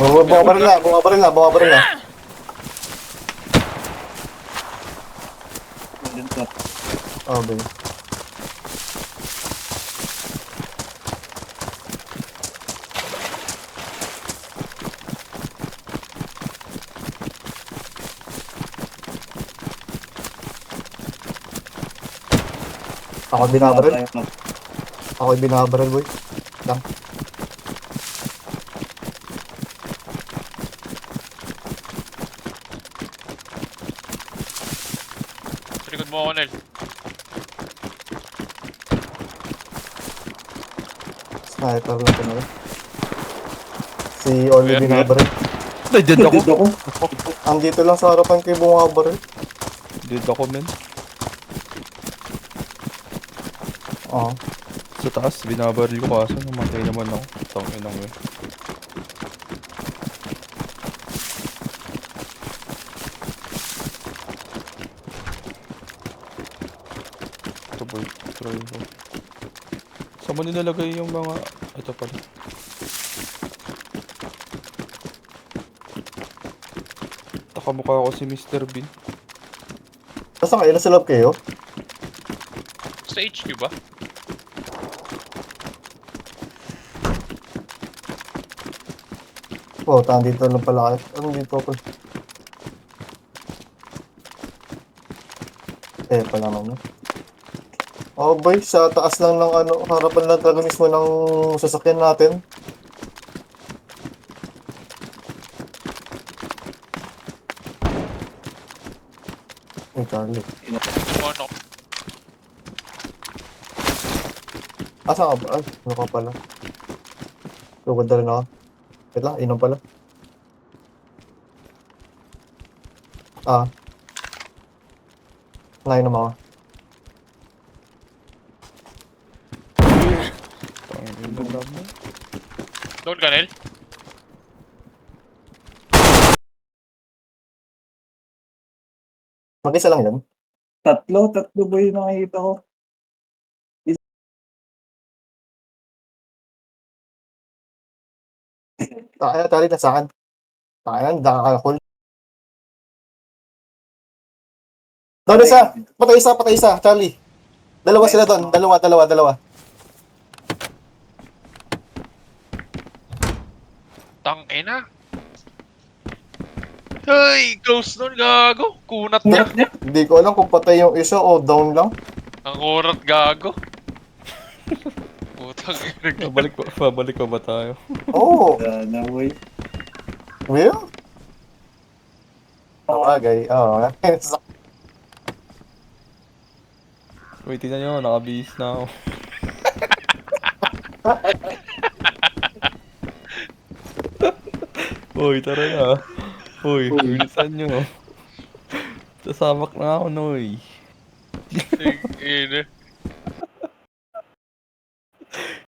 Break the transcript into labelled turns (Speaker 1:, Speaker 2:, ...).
Speaker 1: Bumabaril na, bumabaril na, bumabaril na. Oh, babe. Ako binabaril. Ako binabaril, boy. Lang.
Speaker 2: Likod mo ako, Nel.
Speaker 1: Sniper lang ko na rin. Si Oli binabaril.
Speaker 3: Nandiyan ako.
Speaker 1: Andito lang sa harapan kay bumabaril.
Speaker 3: Dito ako, men.
Speaker 1: Oo.
Speaker 3: Sa taas, binabaril ko kaso namatay naman ako. Tangin yun. Ito boy, try ko. Saan mo nilalagay yung mga... Ito pala. Takamukha ko si Mr. Bean.
Speaker 1: Basta kayo, nasa loob kayo?
Speaker 2: Sa HQ ba?
Speaker 1: Oo, dito lang pala kayo. Ano dito ako? Pala naman. Oh boy, sa taas lang ng ano, harapan lang talaga mismo ng sasakyan natin. Ay, Charlie.
Speaker 2: Ano?
Speaker 1: Asa ka ba? Ay, ano ka pala? Lugod na rin ako. Wait lang, inom pala. Ah. Nainom ako.
Speaker 3: Tangin na naman.
Speaker 2: Doon ka, Nel?
Speaker 1: Mag-isa lang yun?
Speaker 4: Tatlo ba yung nakikita ko?
Speaker 1: Ay, Charlie, nasa akin. Ayan, nakakakul. Doon isa! Patay isa, Charlie. Dalawa sila doon. Dalawa.
Speaker 2: Tangina. Hey, close nun, gago. Kunat
Speaker 1: Hindi,
Speaker 2: niya.
Speaker 1: hindi ko alam kung patay yung isa o down lang.
Speaker 2: Ang kurat, gago. Putang ina.
Speaker 3: Pabalik pa ba tayo?
Speaker 1: Oo,
Speaker 4: Na boy.
Speaker 1: Will? Bagay, oo.
Speaker 3: Wait, tingnan nyo, nakabihis na ako. Uy, tara na. Uy, bilisan nyo. Sasamak na ako, Noy.
Speaker 2: Tingina.